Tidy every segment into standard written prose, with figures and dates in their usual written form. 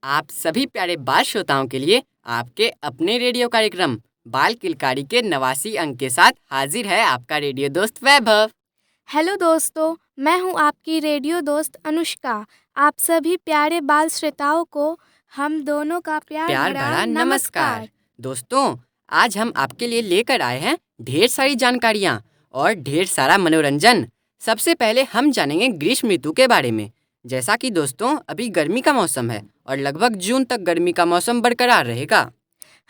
आप सभी प्यारे बाल श्रोताओं के लिए आपके अपने रेडियो कार्यक्रम बाल किलकारी के 89 अंक के साथ हाजिर है आपका रेडियो दोस्त वैभव। हेलो दोस्तों, मैं हूं आपकी रेडियो दोस्त अनुष्का। आप सभी प्यारे बाल श्रोताओं को हम दोनों का प्यार भरा नमस्कार। दोस्तों, आज हम आपके लिए लेकर आए हैं ढेर सारी जानकारियाँ और ढेर सारा मनोरंजन। सबसे पहले हम जानेंगे ग्रीष्म ऋतु के बारे में। जैसा कि दोस्तों अभी गर्मी का मौसम है और लगभग जून तक गर्मी का मौसम बरकरार रहेगा।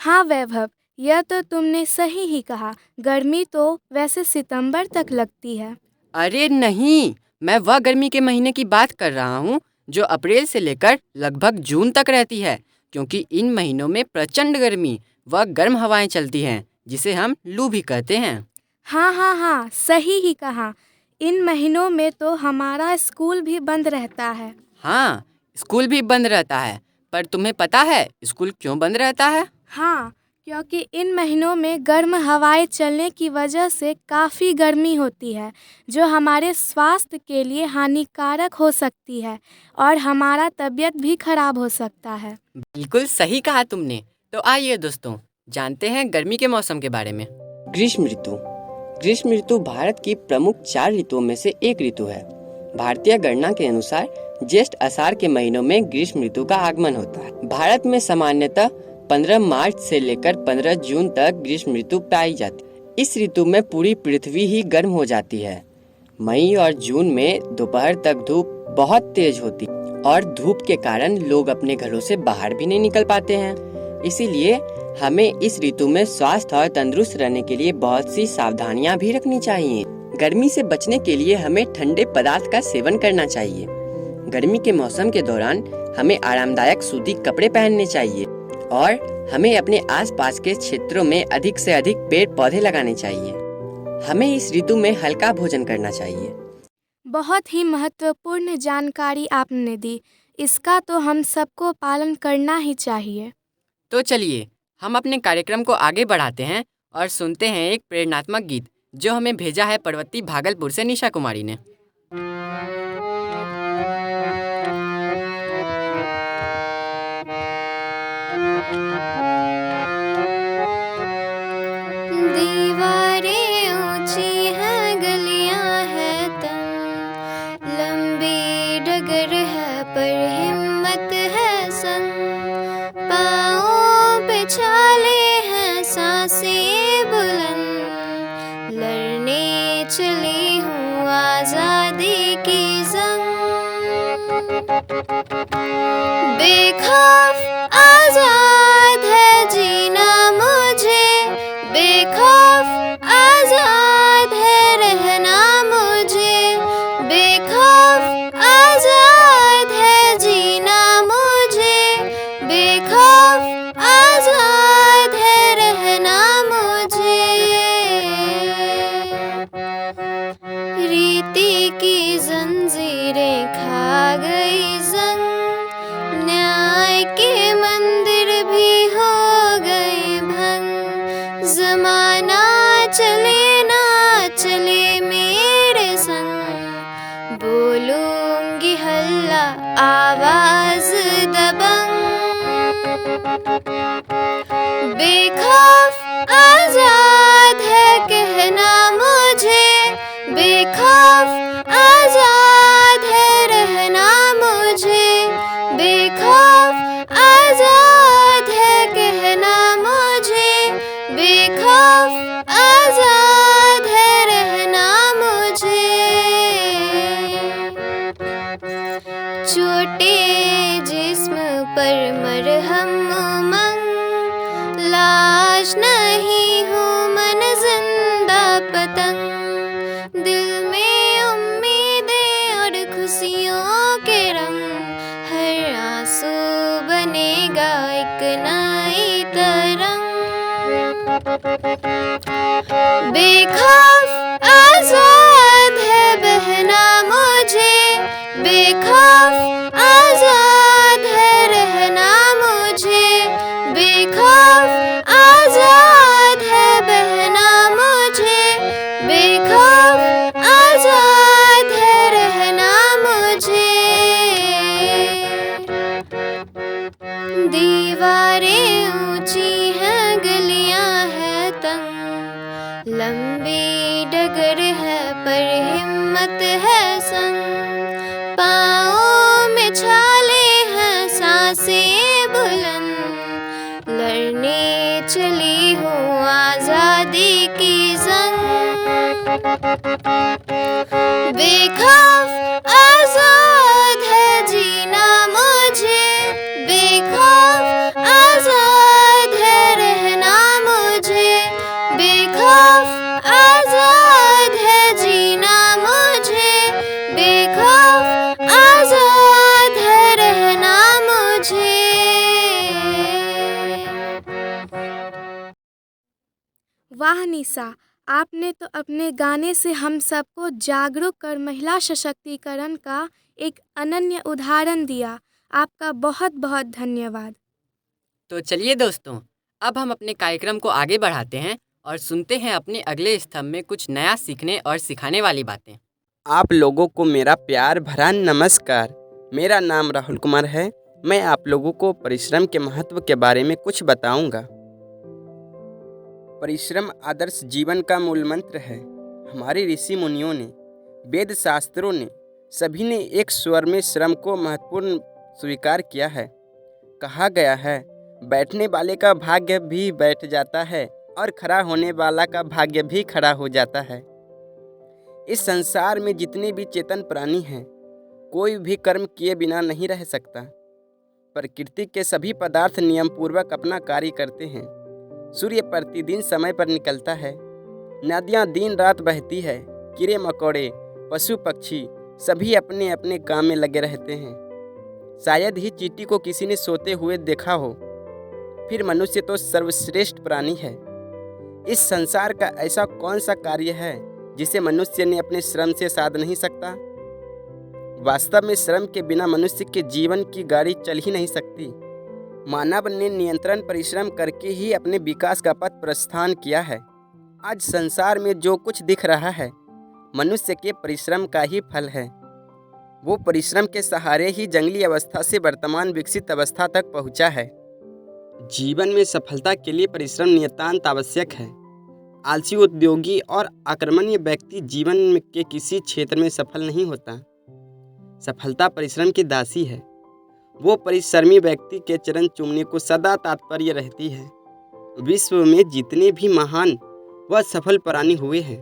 हाँ वैभव, यह तो तुमने सही ही कहा। गर्मी तो वैसे सितंबर तक लगती है। अरे नहीं, मैं वह गर्मी के महीने की बात कर रहा हूँ जो अप्रैल से लेकर लगभग जून तक रहती है, क्योंकि इन महीनों में प्रचंड गर्मी व गर्म हवाएं चलती हैं, जिसे हम लू भी कहते हैं। हाँ, सही ही कहा। इन महीनों में तो हमारा स्कूल भी बंद रहता है। हाँ, स्कूल भी बंद रहता है, पर तुम्हें पता है स्कूल क्यों बंद रहता है? हाँ, क्योंकि इन महीनों में गर्म हवाएं चलने की वजह से काफ़ी गर्मी होती है, जो हमारे स्वास्थ्य के लिए हानिकारक हो सकती है और हमारा तबीयत भी खराब हो सकता है। बिल्कुल सही कहा तुमने। तो आइए दोस्तों, जानते हैं गर्मी के मौसम के बारे में। ग्रीष्म ऋतु भारत की प्रमुख 4 ऋतुओं में से एक ऋतु है। भारतीय गणना के अनुसार ज्येष्ठ आषाढ़ के महीनों में ग्रीष्म ऋतु का आगमन होता है। भारत में सामान्यतः 15 मार्च से लेकर 15 जून तक ग्रीष्म ऋतु पाई जाती है। इस ऋतु में पूरी पृथ्वी ही गर्म हो जाती है। मई और जून में दोपहर तक धूप बहुत तेज होती है और धूप के कारण लोग अपने घरों से बाहर भी नहीं निकल पाते हैं। इसीलिए हमें इस ऋतु में स्वास्थ्य और तंदुरुस्त रहने के लिए बहुत सी सावधानियां भी रखनी चाहिए। गर्मी से बचने के लिए हमें ठंडे पदार्थ का सेवन करना चाहिए। गर्मी के मौसम के दौरान हमें आरामदायक सूती कपड़े पहनने चाहिए और हमें अपने आसपास के क्षेत्रों में अधिक से अधिक पेड़ पौधे लगाने चाहिए। हमें इस ऋतु में हल्का भोजन करना चाहिए। बहुत ही महत्वपूर्ण जानकारी आपने दी। इसका तो हम सबको पालन करना ही चाहिए। तो चलिए हम अपने कार्यक्रम को आगे बढ़ाते हैं और सुनते हैं एक प्रेरणात्मक गीत जो हमें भेजा है पर्वती भागलपुर से निशा कुमारी ने। दीवारें ऊंची हैं, गलियां हैं तंग, लंबी डगर है पर हिम्मत है संग, पाँव पे छाले हैं, सांसें बुलंद, लड़ने चली हूँ आजादी की जंग। बेखौफ आजाद है जीना मुझे, बेखौफ आजाद है रहना मुझे, बेखौफ आजाद है जीना मुझे, बेखौफ आजाद है रहना मुझे। रीति की जंजीरें खा गई जंग, न्याय के मंदिर भी हो गए भंग, जमाना चले ना चले मेरे संग, बोलूंगी हल्ला आवाज दबंग। बेखौफ आजाद है कहना मुझे, बेखौफ आजाद है रहना मुझे, बेखौफ आजाद है कहना मुझे, बेखौफ आजाद है रहना मुझे। छोटे जिस्म पर मरहम उमंग, लाश नहीं हूँ मन जिंदा पतंग, दिल में उम्मीदें और खुशियों के रंग, हर आंसू बनेगा एक नई तरंग। बेखौफ आजाद है बहना मुझे, बेखौफ आजाद है रहना मुझे, बेखौफ आजाद है बहना मुझे, बेखौफ आजाद है रहना मुझे। बेखौफ आजाद है जीना मुझे, बेखौफ आजाद है रहना मुझे, बेखौफ आजाद है जीना मुझे, बेखौफ आजाद है रहना मुझे। वाह निशा, आपने तो अपने गाने से हम सबको जागरूक कर महिला सशक्तिकरण का एक अनन्य उदाहरण दिया। आपका बहुत बहुत धन्यवाद। तो चलिए दोस्तों, अब हम अपने कार्यक्रम को आगे बढ़ाते हैं और सुनते हैं अपने अगले स्तंभ में कुछ नया सीखने और सिखाने वाली बातें। आप लोगों को मेरा प्यार भरा नमस्कार। मेरा नाम राहुल कुमार है। मैं आप लोगों को परिश्रम के महत्व के बारे में कुछ बताऊंगा। परिश्रम आदर्श जीवन का मूल मंत्र है। हमारे ऋषि मुनियों ने, वेद शास्त्रों ने, सभी ने एक स्वर में श्रम को महत्वपूर्ण स्वीकार किया है। कहा गया है, बैठने वाले का भाग्य भी बैठ जाता है और खड़ा होने वाला का भाग्य भी खड़ा हो जाता है। इस संसार में जितने भी चेतन प्राणी हैं, कोई भी कर्म किए बिना नहीं रह सकता। प्रकृति के सभी पदार्थ नियम पूर्वक अपना कार्य करते हैं। सूर्य प्रतिदिन समय पर निकलता है, नदियाँ दिन रात बहती है, कीड़े मकोड़े, पशु पक्षी सभी अपने अपने काम में लगे रहते हैं। शायद ही चींटी को किसी ने सोते हुए देखा हो। फिर मनुष्य तो सर्वश्रेष्ठ प्राणी है। इस संसार का ऐसा कौन सा कार्य है जिसे मनुष्य ने अपने श्रम से साध नहीं सकता? वास्तव में श्रम के बिना मनुष्य के जीवन की गाड़ी चल ही नहीं सकती। मानव ने निरंतर परिश्रम करके ही अपने विकास का पथ प्रस्थान किया है। आज संसार में जो कुछ दिख रहा है, मनुष्य के परिश्रम का ही फल है। वो परिश्रम के सहारे ही जंगली अवस्था से वर्तमान विकसित अवस्था तक पहुंचा है। जीवन में सफलता के लिए परिश्रम नितांत आवश्यक है। आलसी, उद्योगी और आक्रमणीय व्यक्ति जीवन के किसी क्षेत्र में सफल नहीं होता। सफलता परिश्रम की दासी है। वो परिश्रमी व्यक्ति के चरण चूमने को सदा तात्पर्य रहती है। विश्व में जितने भी महान व सफल प्राणी हुए हैं,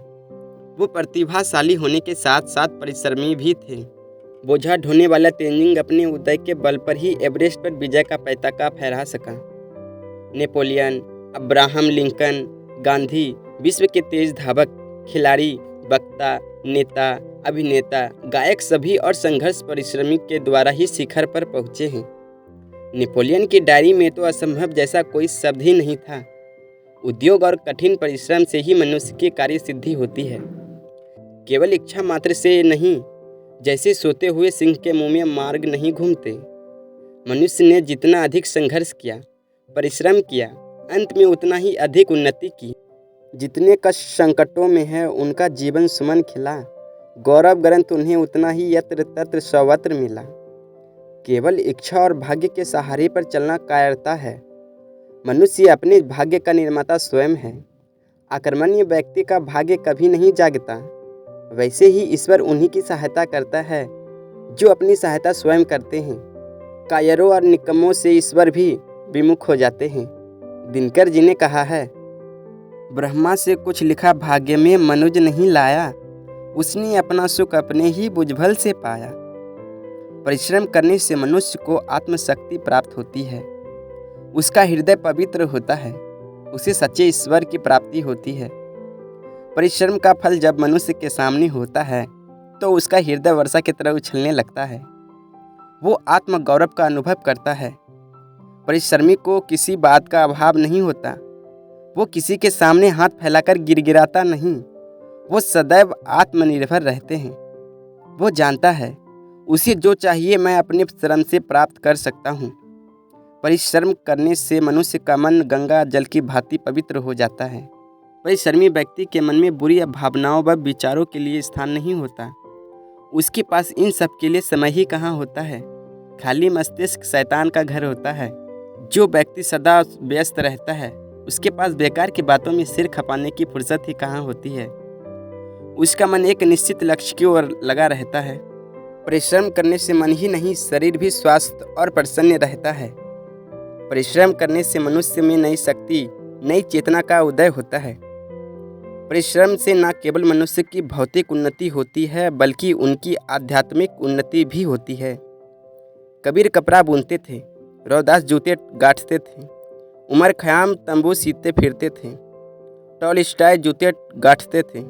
वो प्रतिभाशाली होने के साथ साथ परिश्रमी भी थे। बोझा ढोने वाला तेंजिंग अपने उदय के बल पर ही एवरेस्ट पर विजय का पताका फहरा सका। नेपोलियन, अब्राहम लिंकन, गांधी विश्व के तेज धावक, खिलाड़ी, वक्ता, नेता, अभिनेता, गायक सभी और संघर्ष परिश्रमी के द्वारा ही शिखर पर पहुँचे हैं। नेपोलियन की डायरी में तो असंभव जैसा कोई शब्द ही नहीं था। उद्योग और कठिन परिश्रम से ही मनुष्य की कार्य सिद्धि होती है। केवल इच्छा मात्र से नहीं, जैसे सोते हुए सिंह के मुंह में मार्ग नहीं घूमते। मनुष्य ने जितना अधिक संघर्ष किया, परिश्रम किया, अंत में उतना ही अधिक उन्नति की। जितने कष्ट संकटों में है, उनका जीवन सुमन खिला। गौरव ग्रंथ उन्हें उतना ही यत्र तत्र सर्वत्र मिला। केवल इच्छा और भाग्य के सहारे पर चलना कायरता है। मनुष्य अपने भाग्य का निर्माता स्वयं है। आक्रमणीय व्यक्ति का भाग्य कभी नहीं जागता। वैसे ही ईश्वर उन्हीं की सहायता करता है जो अपनी सहायता स्वयं करते हैं। कायरों और निकम्मों से ईश्वर भी विमुख हो जाते हैं। दिनकर जी ने कहा है, ब्रह्मा से कुछ लिखा भाग्य में मनुज नहीं लाया, उसने अपना सुख अपने ही बुझबल से पाया। परिश्रम करने से मनुष्य को आत्मशक्ति प्राप्त होती है। उसका हृदय पवित्र होता है। उसे सच्चे ईश्वर की प्राप्ति होती है। परिश्रम का फल जब मनुष्य के सामने होता है तो उसका हृदय वर्षा की तरह उछलने लगता है। वो आत्मगौरव का अनुभव करता है। परिश्रमी को किसी बात का अभाव नहीं होता। वो किसी के सामने हाथ फैलाकर गिड़गिड़ाता नहीं। वो सदैव आत्मनिर्भर रहते हैं। वो जानता है उसे जो चाहिए मैं अपने श्रम से प्राप्त कर सकता हूँ। परिश्रम करने से मनुष्य का मन गंगा जल की भांति पवित्र हो जाता है। परिश्रमी व्यक्ति के मन में बुरी भावनाओं व विचारों के लिए स्थान नहीं होता। उसके पास इन सब के लिए समय ही कहाँ होता है। खाली मस्तिष्क शैतान का घर होता है। जो व्यक्ति सदा व्यस्त रहता है, उसके पास बेकार की बातों में सिर खपाने की फुर्सत ही कहाँ होती है। उसका मन एक निश्चित लक्ष्य की ओर लगा रहता है। परिश्रम करने से मन ही नहीं, शरीर भी स्वस्थ और प्रसन्न रहता है। परिश्रम करने से मनुष्य में नई शक्ति, नई चेतना का उदय होता है। परिश्रम से न केवल मनुष्य की भौतिक उन्नति होती है बल्कि उनकी आध्यात्मिक उन्नति भी होती है। कबीर कपड़ा बुनते थे, रौदास जूते गांठते थे, उमर खयाम तंबू सीते फिरते थे, टॉलस्टॉय जूते गांठते थे।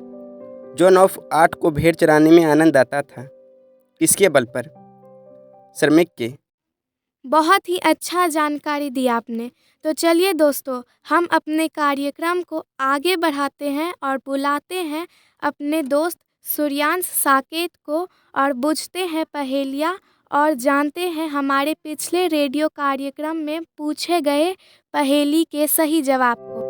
जॉन ऑफ आर्ट को भेड़ चराने में आनंद आता था। किसके बल पर? श्रमिक के। बहुत ही अच्छा जानकारी दी आपने। तो चलिए दोस्तों, हम अपने कार्यक्रम को आगे बढ़ाते हैं और बुलाते हैं अपने दोस्त सूर्यांश साकेत को और पूछते हैं पहेलियाँ और जानते हैं हमारे पिछले रेडियो कार्यक्रम में पूछे गए पहेली के सही जवाब को।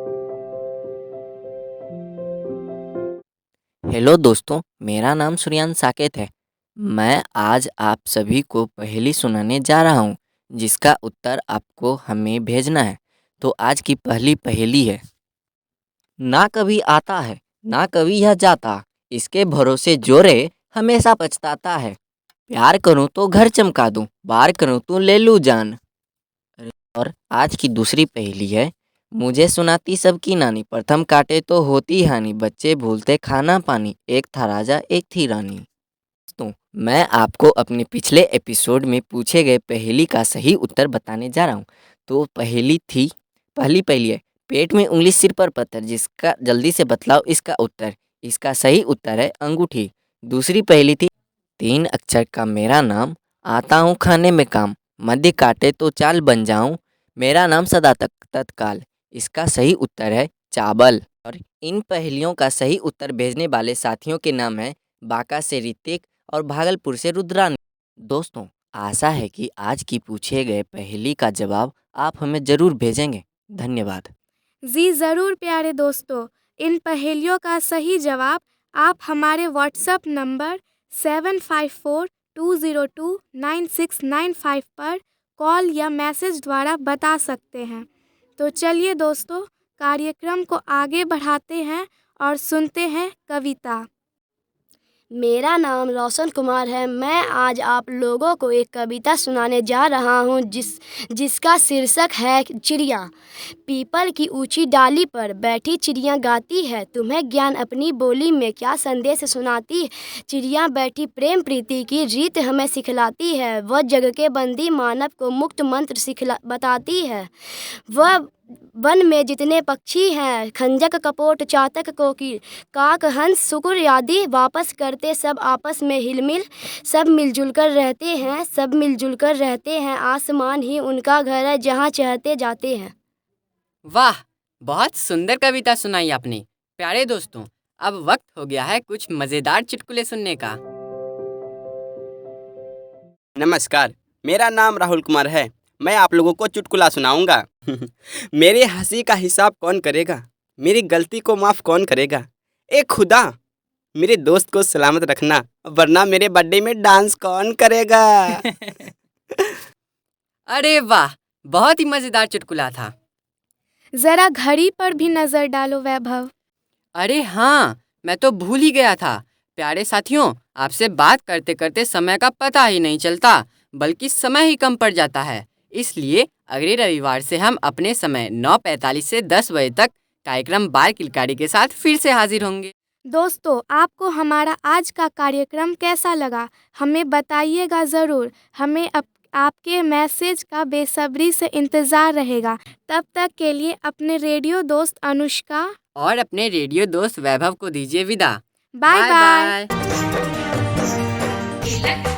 हेलो दोस्तों, मेरा नाम सूर्यांश साकेत है। मैं आज आप सभी को पहेली सुनाने जा रहा हूँ जिसका उत्तर आपको हमें भेजना है। तो आज की पहली पहेली है। ना कभी आता है ना कभी यह जाता, इसके भरोसे जो रहे हमेशा पछताता है। प्यार करूँ तो घर चमका दूँ, वार करूँ तो ले लूँ जान। और आज की दूसरी पहेली है। मुझे सुनाती सबकी नानी, प्रथम काटे तो होती हानि, बच्चे भूलते खाना पानी, एक था राजा एक थी रानी। तो मैं आपको अपने पिछले एपिसोड में पूछे गए पहेली का सही उत्तर बताने जा रहा हूँ। तो पहली पहेली है, पेट में उंगली सिर पर पत्थर, जिसका जल्दी से बतलाओ इसका उत्तर। इसका सही उत्तर है अंगूठी। दूसरी पहेली थी, 3 अक्षर का मेरा नाम, आता हूँ खाने में काम, मध्य काटे तो चाल बन जाऊँ, मेरा नाम सदा तक तत्काल। इसका सही उत्तर है चावल। और इन पहेलियों का सही उत्तर भेजने वाले साथियों के नाम है बांका से ऋतिक और भागलपुर से रुद्रानी। दोस्तों, आशा है कि आज की पूछे गए पहेली का जवाब आप हमें ज़रूर भेजेंगे। धन्यवाद। जी ज़रूर प्यारे दोस्तों, इन पहेलियों का सही जवाब आप हमारे व्हाट्सएप नंबर 7542029695 पर कॉल या मैसेज द्वारा बता सकते हैं। तो चलिए दोस्तों, कार्यक्रम को आगे बढ़ाते हैं और सुनते हैं कविता। मेरा नाम रोशन कुमार है। मैं आज आप लोगों को एक कविता सुनाने जा रहा हूँ जिसका शीर्षक है चिड़िया। पीपल की ऊंची डाली पर बैठी चिड़िया गाती है, तुम्हें ज्ञान अपनी बोली में क्या संदेश सुनाती है। चिड़िया बैठी प्रेम प्रीति की रीत हमें सिखलाती है, वह जग के बंदी मानव को मुक्त मंत्र बताती है। वह वन में जितने पक्षी हैं, खंजक कपोट चातक कोकिल काक हंस शुक्र आदि, वापस करते सब आपस में हिलमिल, सब मिलजुल कर रहते हैं, आसमान ही उनका घर है जहाँ चाहते जाते हैं। वाह, बहुत सुंदर कविता सुनाई आपने। प्यारे दोस्तों, अब वक्त हो गया है कुछ मजेदार चुटकुले सुनने का। नमस्कार, मेरा नाम राहुल कुमार है। मैं आप लोगों को चुटकुला सुनाऊंगा। मेरी हंसी का हिसाब कौन करेगा, मेरी गलती को माफ़ कौन करेगा। ए खुदा, मेरे दोस्त को सलामत रखना, वरना मेरे बर्थडे में डांस कौन करेगा। अरे वाह, बहुत ही मजेदार चुटकुला था। ज़रा घड़ी पर भी नज़र डालो वैभव। अरे हाँ, मैं तो भूल ही गया था। प्यारे साथियों, आपसे बात करते करते समय का पता ही नहीं चलता, बल्कि समय ही कम पड़ जाता है। इसलिए अगले रविवार से हम अपने समय 9:45 से 10 बजे तक कार्यक्रम बाल किलकारी के साथ फिर से हाजिर होंगे। दोस्तों, आपको हमारा आज का कार्यक्रम कैसा लगा हमें बताइएगा ज़रूर। हमें आपके मैसेज का बेसब्री से इंतज़ार रहेगा। तब तक के लिए अपने रेडियो दोस्त अनुष्का और अपने रेडियो दोस्त वैभव को दीजिए विदा। Bye bye. बाय।